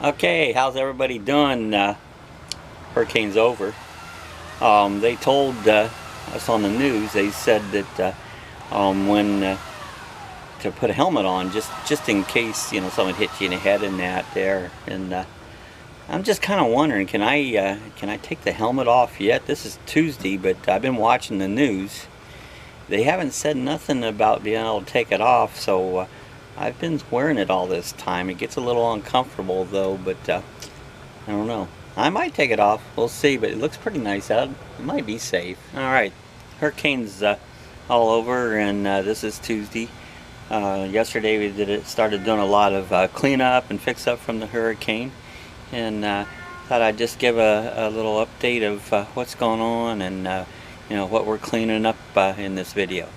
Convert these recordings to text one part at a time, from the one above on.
Okay, how's everybody doing? Hurricane's over. They told us on the news, they said that when to put a helmet on, just in case, you know, someone hits you in the head and that there. And I'm just kind of wondering, can I take the helmet off yet? This is Tuesday, but I've been watching the news. They haven't said nothing about being able to take it off, so I've been wearing it all this time. It gets a little uncomfortable though, but I don't know. I might take it off. We'll see, but it looks pretty nice out. It might be safe. Alright, hurricane's all over, and this is Tuesday. Yesterday we started doing a lot of cleanup and fix up from the hurricane, and thought I'd just give a little update of what's going on and you know, what we're cleaning up in this video.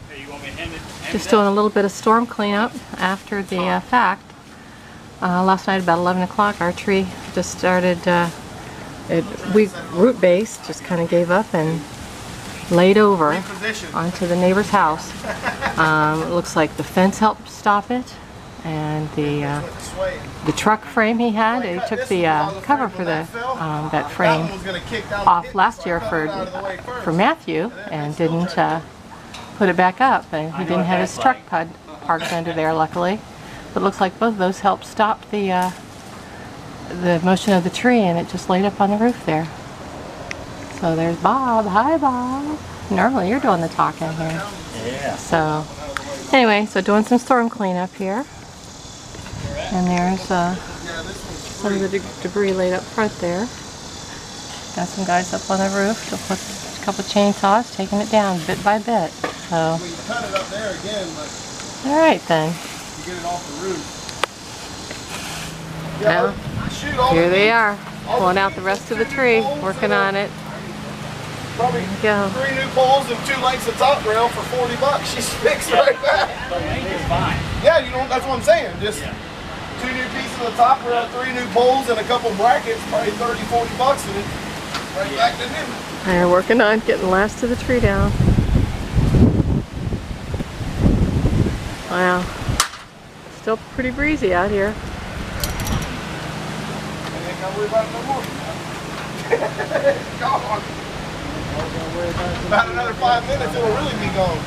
Just doing a little bit of storm cleanup after the fact. Last night about 11 o'clock our tree just started, root base just kind of gave up and laid over onto the neighbor's house. It looks like the fence helped stop it, and the truck frame he had, he took the cover for the that frame off last year for Matthew and didn't put it back up, and he didn't have his truck parked under there, luckily. But it looks like both of those helped stop the motion of the tree, and it just laid up on the roof there. So there's Bob. Hi, Bob. Normally you're doing the talking here. Yeah. So anyway, so doing some storm cleanup here, and there's some of the debris laid up front there. Got some guys up on the roof to put a couple chainsaws, taking it down bit by bit. So, we cut it up there again, but alright then. You get it off the roof. Well, here they are, pulling out the rest of the tree, working on it. Probably Go. 3 new poles and 2 lengths of top rail for $40. She's fixed right back. The length is fine. Yeah, you know, that's what I'm saying. Just 2 new pieces of top rail, 3 new poles, and a couple brackets, probably $30, $40, and it's right back to new. They're working on getting the last of the tree down. Wow. Still pretty breezy out here. I ain't gotta worry about it no more. Gone. About another 5 minutes, it'll really be gone.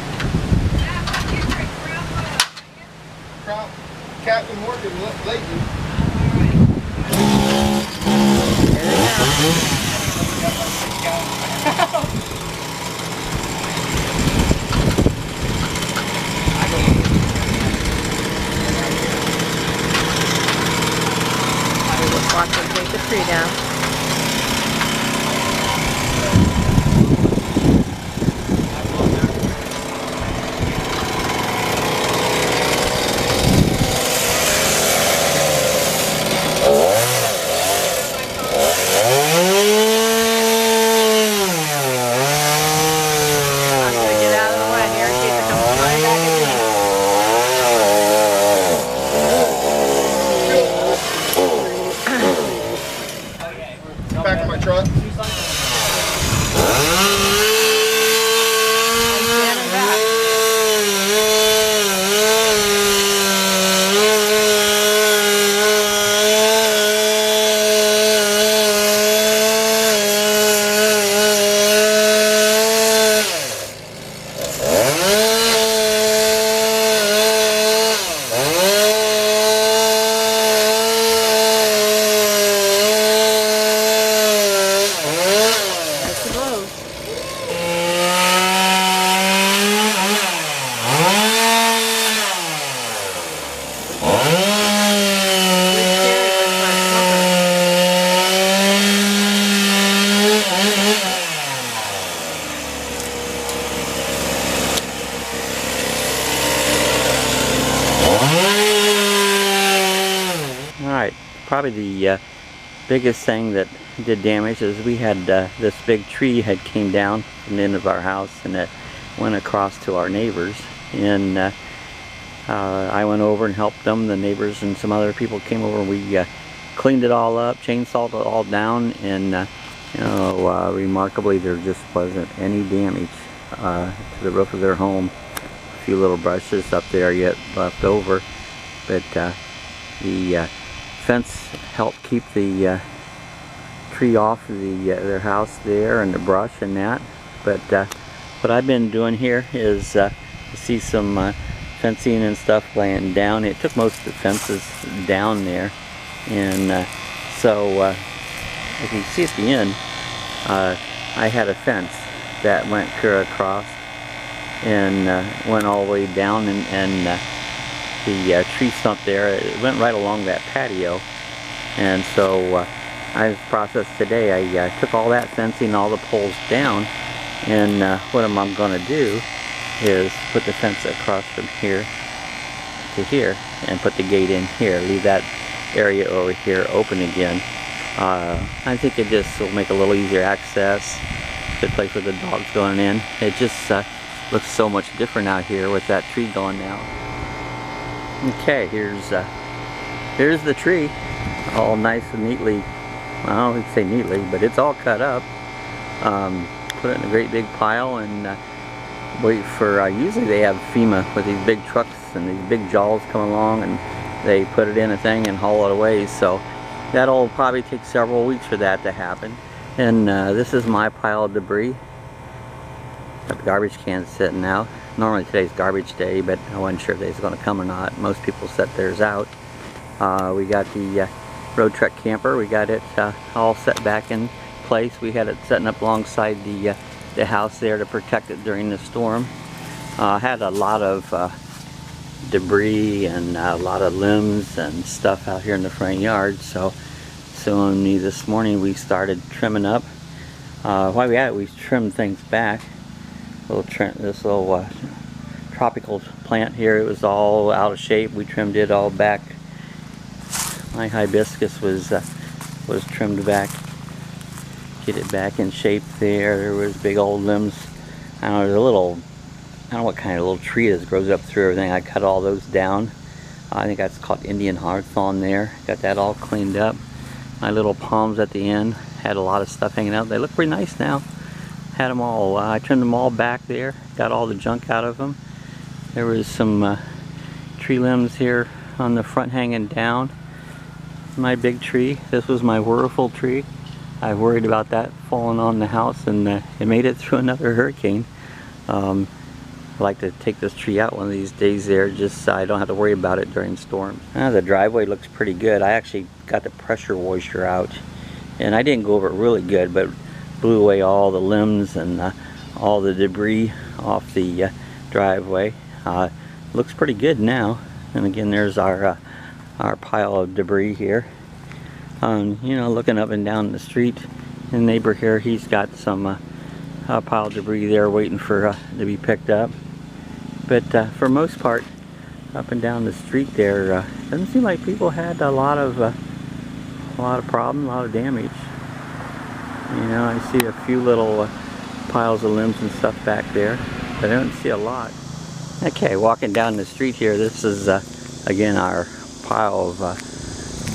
Captain working lately. Watch them take the tree down. Back in my truck. Alright, probably the biggest thing that did damage is we had this big tree had came down from the end of our house, and it went across to our neighbors, and I went over and helped them. The neighbors and some other people came over, and we cleaned it all up, chainsawed it all down, and you know, remarkably there just wasn't any damage to the roof of their home. A few little brushes up there yet left over, but the fence helped keep the tree off their house there and the brush and that. But what I've been doing here is you see some fencing and stuff laying down. It took most of the fences down there, and so if you see at the end, I had a fence that went clear across and went all the way down, and the tree stump there, it went right along that patio. And so I've processed today, I took all that fencing, all the poles down, and what I'm going to do is put the fence across from here to here and put the gate in here, leave that area over here open again. I think it just will make a little easier access, good place for the dogs going in. It just looks so much different out here with that tree gone now. Okay, here's the tree, all nice and neatly, well, I would say neatly, but it's all cut up. Put it in a great big pile and wait for, usually they have FEMA with these big trucks and these big jaws come along, and they put it in a thing and haul it away. So that'll probably take several weeks for that to happen. And this is my pile of debris. Got the garbage cans sitting out. Normally today's garbage day, but I wasn't sure if they was going to come or not. Most people set theirs out. We got the road truck camper. We got it all set back in place. We had it setting up alongside the house there to protect it during the storm. Had a lot of debris and a lot of limbs and stuff out here in the front yard. So only this morning we started trimming up. While we had it, we trimmed things back. This little tropical plant here, it was all out of shape. We trimmed it all back. My hibiscus was trimmed back, get it back in shape there. There was big old limbs. I don't know, there's a little, I don't know what kind of little tree it is, grows up through everything. I cut all those down. I think that's called Indian hawthorn there. Got that all cleaned up. My little palms at the end had a lot of stuff hanging out. They look pretty nice now. Had them all, I trimmed them all back there, got all the junk out of them. There was some tree limbs here on the front hanging down. My big tree, this was my whirlpool tree. I worried about that falling on the house, and it made it through another hurricane. I'd like to take this tree out one of these days there, just so I don't have to worry about it during storms. The driveway looks pretty good. I actually got the pressure washer out, and I didn't go over it really good, but blew away all the limbs and all the debris off the driveway. Looks pretty good now. And again, there's our pile of debris here. You know, looking up and down the street, the neighbor here, he's got some pile of debris there waiting for to be picked up. But for most part, up and down the street there, doesn't seem like people had a lot of problems, a lot of damage. You know, I see a few little piles of limbs and stuff back there, but I don't see a lot. Okay, walking down the street here, this is again our pile of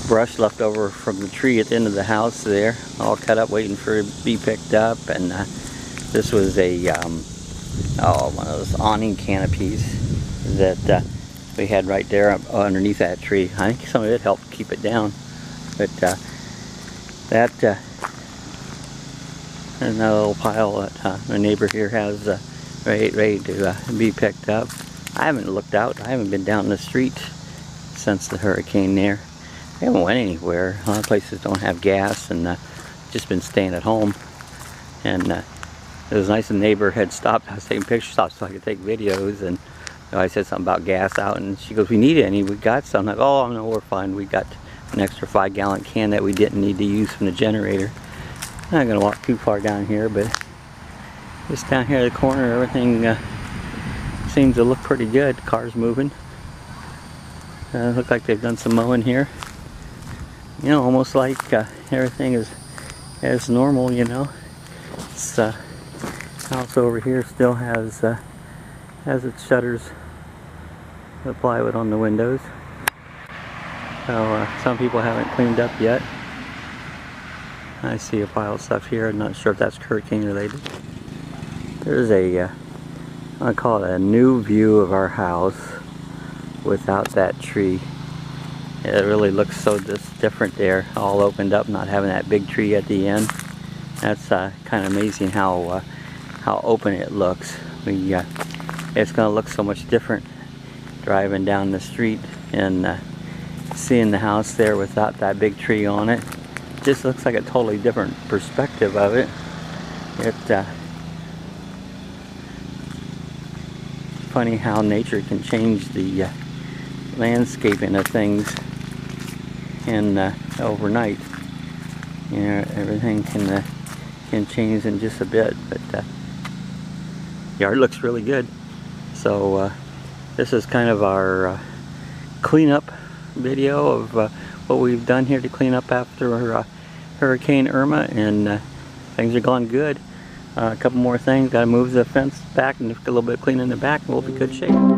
brush left over from the tree at the end of the house there, all cut up waiting for it to be picked up. And this was a one of those awning canopies that we had right there underneath that tree. I think some of it helped keep it down, but that another little pile that the neighbor here has ready to be picked up. I haven't looked out. I haven't been down the street since the hurricane there. I haven't went anywhere. A lot of places don't have gas, and just been staying at home. And it was nice the neighbor had stopped. I was taking pictures so I could take videos, and I said something about gas out, and she goes, "We need any? We got some." I'm like, "Oh no, we're fine. We got an extra 5-gallon can that we didn't need to use from the generator." I'm not going to walk too far down here, but just down here at the corner, everything seems to look pretty good. Cars moving. Look like they've done some mowing here. You know, almost like everything is as normal, you know. This house over here still has its shutters, the plywood on the windows. So some people haven't cleaned up yet. I see a pile of stuff here. I'm not sure if that's hurricane related. There's I call it a new view of our house without that tree. It really looks so just different there, all opened up, not having that big tree at the end. That's kind of amazing how open it looks. It's going to look so much different driving down the street and seeing the house there without that big tree on it. Just looks like a totally different perspective of it. Funny how nature can change the landscaping of things in overnight. You know, everything can change in just a bit, but yard looks really good. So this is kind of our cleanup video of what we've done here to clean up after Hurricane Irma, and things are going good. A couple more things, got to move the fence back and a little bit of cleaning the back, and we'll be in good shape.